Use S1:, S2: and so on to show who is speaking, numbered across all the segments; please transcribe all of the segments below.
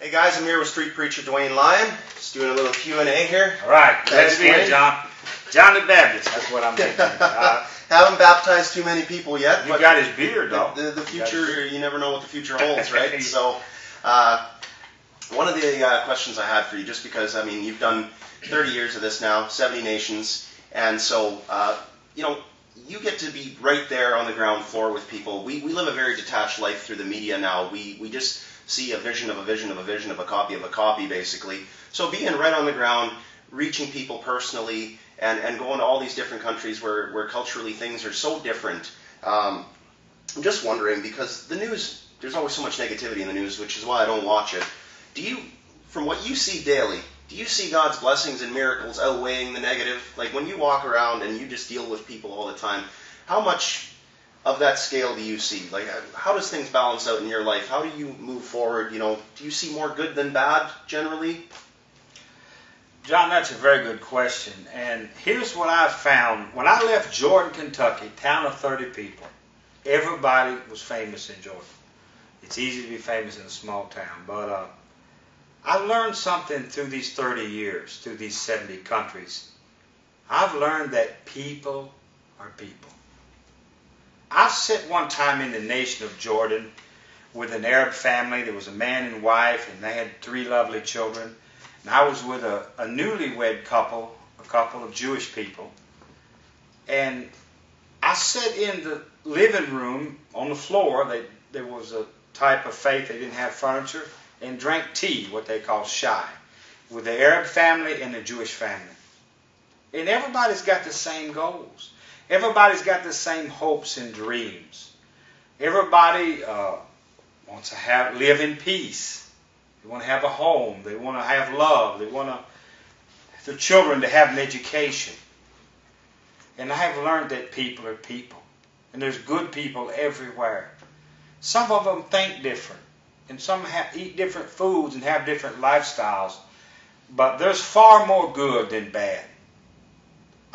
S1: Hey guys, I'm here with Street Preacher Duane Lyon. Just doing a little Q&A here.
S2: All right, glad to be here, John. John the Baptist, that's what I'm thinking.
S1: Haven't baptized too many people yet.
S2: You got his beard, though.
S1: The future, you never know what the future holds, right? So, one of the questions I had for you, just because, I mean, you've done 30 years of this now, 70 nations, and so, you get to be right there on the ground floor with people. We live a very detached life through the media now. We just see a vision of a vision of a vision of a copy, basically. So being right on the ground, reaching people personally, and going to all these different countries where culturally things are so different. I'm just wondering, because the news, there's always so much negativity in the news, which is why I don't watch it. Do you, from what you see daily, do you see God's blessings and miracles outweighing the negative? Like when you walk around and you just deal with people all the time, how much of that scale do you see? Like, how does things balance out in your life? How do you move forward? You know, do you see more good than bad generally?
S2: John, that's a very good question. And here's what I found. When I left Jordan, Kentucky, town of 30 people, everybody was famous in Jordan. It's easy to be famous in a small town. But I learned something through these 30 years, through these 70 countries. I've learned that people are people. I sat one time in the nation of Jordan with an Arab family. There was a man and wife, and they had 3 lovely children. And I was with a newlywed couple, a couple of Jewish people. And I sat in the living room on the floor. There was a type of faith, they didn't have furniture, and drank tea, what they call shai, with the Arab family and the Jewish family. And everybody's got the same goals. Everybody's got the same hopes and dreams. Everybody wants to live in peace. They want to have a home. They want to have love. They want their children to have an education. And I have learned that people are people. And there's good people everywhere. Some of them think different. And some eat different foods and have different lifestyles. But there's far more good than bad.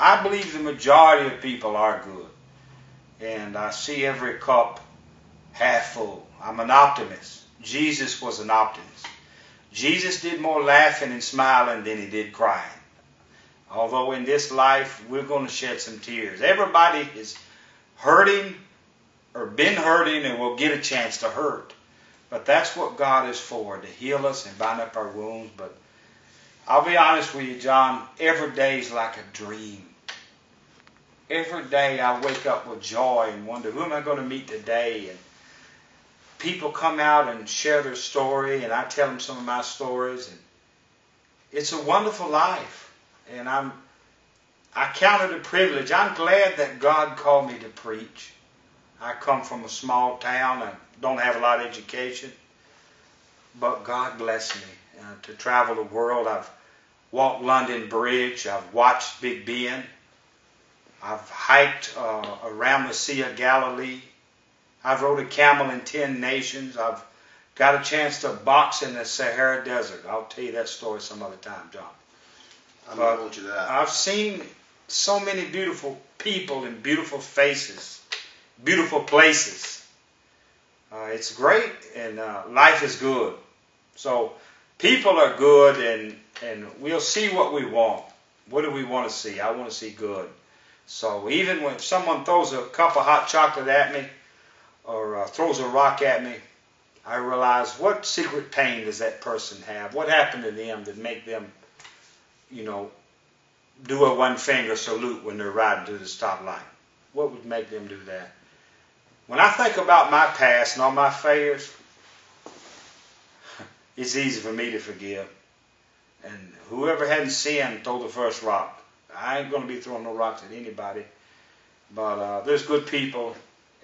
S2: I believe the majority of people are good. And I see every cup half full. I'm an optimist. Jesus was an optimist. Jesus did more laughing and smiling than he did crying. Although in this life, we're going to shed some tears. Everybody is hurting or been hurting and will get a chance to hurt. But that's what God is for, to heal us and bind up our wounds. But I'll be honest with you, John, every day is like a dream. Every day I wake up with joy and wonder, who am I going to meet today? And people come out and share their story, and I tell them some of my stories. And it's a wonderful life. And I count it a privilege. I'm glad that God called me to preach. I come from a small town. I don't have a lot of education. But God blessed me to travel the world. I've walked London Bridge. I've watched Big Ben. I've hiked around the Sea of Galilee. I've rode a camel in 10 nations. I've got a chance to box in the Sahara Desert. I'll tell you that story some other time, John.
S1: I'm going to hold you to that.
S2: I've seen so many beautiful people and beautiful faces, beautiful places. It's great, and life is good. So people are good, and we'll see what we want. What do we want to see? I want to see good. So even when someone throws a cup of hot chocolate at me or throws a rock at me, I realize, what secret pain does that person have? What happened to them that make them, do a one-finger salute when they're riding to the stoplight? What would make them do that? When I think about my past and all my failures, it's easy for me to forgive. And whoever hadn't sinned, throw the first rock. I ain't going to be throwing no rocks at anybody. But there's good people,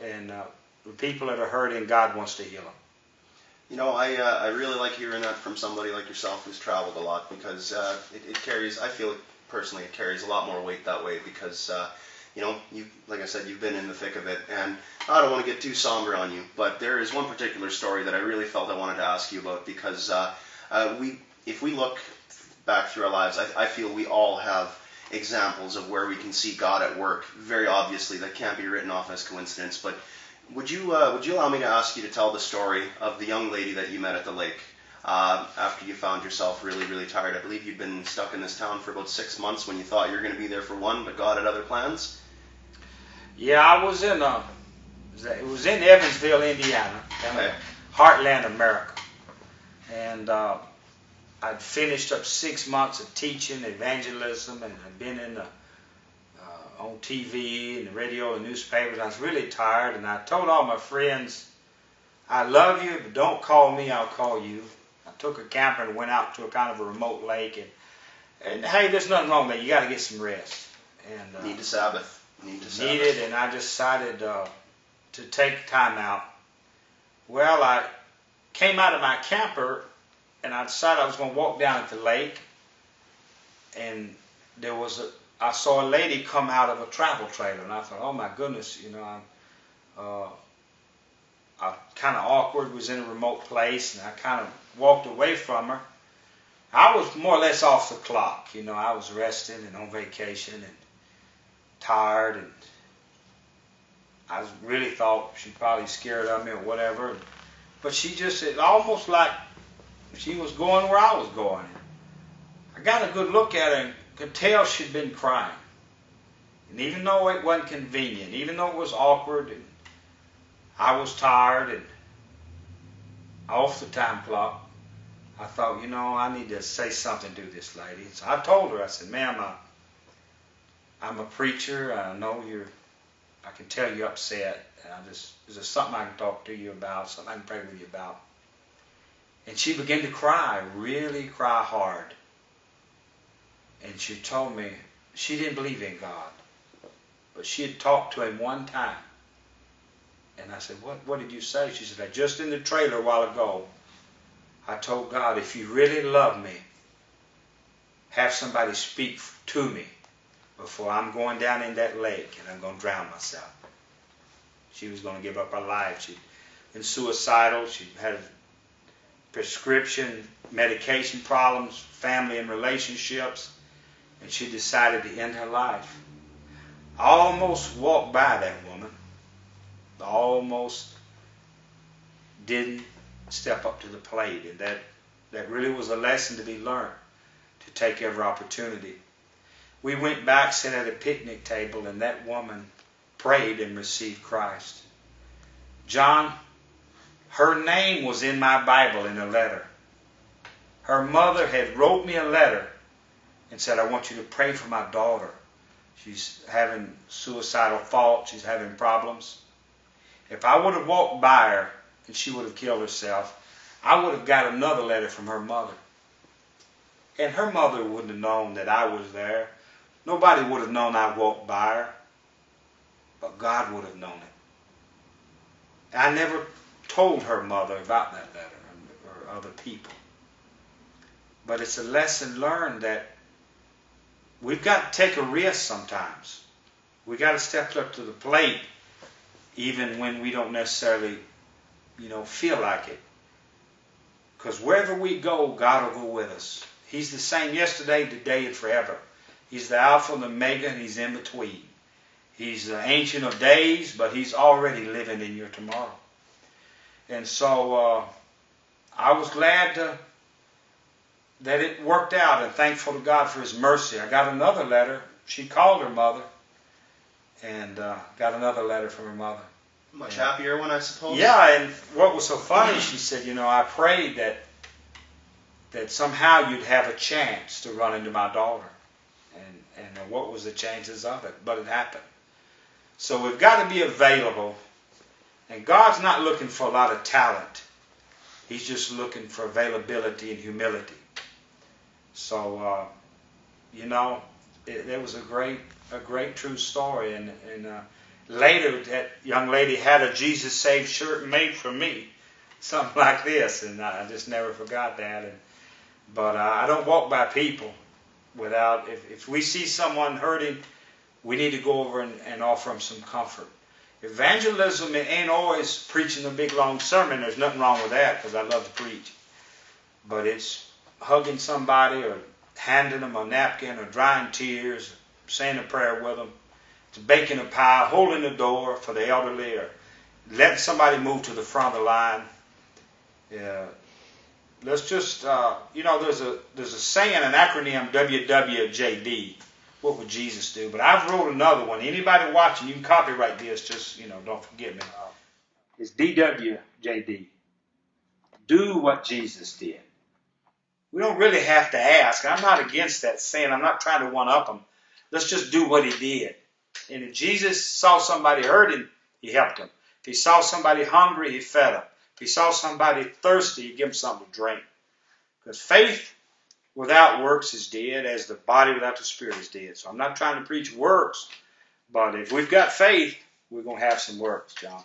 S2: and the people that are hurting, God wants to heal them.
S1: You know, I really like hearing that from somebody like yourself who's traveled a lot, because it carries, I feel personally, it carries a lot more weight that way, because, like I said, you've been in the thick of it. And I don't want to get too somber on you, but there is one particular story that I really felt I wanted to ask you about, because if we look back through our lives, I feel we all have examples of where we can see God at work. Very obviously, that can't be written off as coincidence. But would you allow me to ask you to tell the story of the young lady that you met at the lake? after you found yourself really, really tired. I believe you've been stuck in this town for about 6 months when you thought you were going to be there for one, but God had other plans.
S2: Yeah, I was it was in Evansville, Indiana, kind of heartland America. And I'd finished up 6 months of teaching evangelism, and I'd been on TV and the radio and newspapers. I was really tired, and I told all my friends, I love you, but don't call me, I'll call you. I took a camper and went out to a kind of a remote lake, and hey, there's nothing wrong with that. You got to get some rest. And
S1: Need to Sabbath.
S2: Need it, and I decided to take time out. Well, I came out of my camper, and I decided I was going to walk down at the lake, and I saw a lady come out of a travel trailer, and I thought, oh my goodness, I kind of awkward, was in a remote place, and I kind of walked away from her. I was more or less off the clock, I was resting and on vacation and tired, and I really thought she probably scared of me or whatever, but it almost like she was going where I was going. I got a good look at her and could tell she'd been crying. And even though it wasn't convenient, even though it was awkward, and I was tired and off the time clock, I thought, I need to say something to this lady. So I told her, I said, ma'am, I'm a preacher. I know I can tell you're upset. And is there something I can talk to you about, something I can pray with you about? And she began to cry, really cry hard. And she told me she didn't believe in God, but she had talked to him one time. And I said, what did you say? She said, just in the trailer a while ago, I told God, if you really love me, have somebody speak to me before I'm going down in that lake and I'm going to drown myself. She was going to give up her life. She'd been suicidal. She had prescription medication problems, family and relationships, and she decided to end her life. I almost walked by that woman. I almost didn't step up to the plate, and that really was a lesson to be learned, to take every opportunity. We went back, sat at a picnic table, and that woman prayed and received Christ. John, her name was in my Bible in a letter. Her mother had wrote me a letter and said, I want you to pray for my daughter. She's having suicidal thoughts. She's having problems. If I would have walked by her and she would have killed herself, I would have got another letter from her mother. And her mother wouldn't have known that I was there. Nobody would have known I walked by her. But God would have known it. I never told her mother about that letter or other people. But it's a lesson learned that we've got to take a risk sometimes. We've got to step up to the plate even when we don't necessarily, feel like it. Because wherever we go, God will go with us. He's the same yesterday, today, and forever. He's the Alpha and the Omega, and He's in between. He's the Ancient of Days, but He's already living in your tomorrow. And so I was glad that it worked out, and thankful to God for His mercy. I got another letter. She called her mother, and got another letter from her mother.
S1: Much happier one, I suppose?
S2: Yeah, and what was so funny, she said, I prayed that somehow you'd have a chance to run into my daughter. And what was the chances of it? But it happened. So we've got to be available. And God's not looking for a lot of talent. He's just looking for availability and humility. So, there was a great true story. And later, that young lady had a Jesus Saved shirt made for me. Something like this. And I just never forgot that. But I don't walk by people without, if we see someone hurting, we need to go over and offer them some comfort. Evangelism ain't always preaching a big long sermon. There's nothing wrong with that, because I love to preach. But it's hugging somebody, or handing them a napkin, or drying tears, saying a prayer with them. It's baking a pie, holding the door for the elderly, or letting somebody move to the front of the line. let's just, there's a saying, an acronym, WWJD. What would Jesus do? But I've wrote another one. Anybody watching, you can copyright this. Just, don't forget me. It's DWJD. Do what Jesus did. We don't really have to ask. I'm not against that saying. I'm not trying to one-up him. Let's just do what he did. And if Jesus saw somebody hurting, he helped them. If he saw somebody hungry, he fed them. If he saw somebody thirsty, he gave them something to drink. Because faith without works is dead, as the body without the spirit is dead. So I'm not trying to preach works, but if we've got faith, we're going to have some works, John.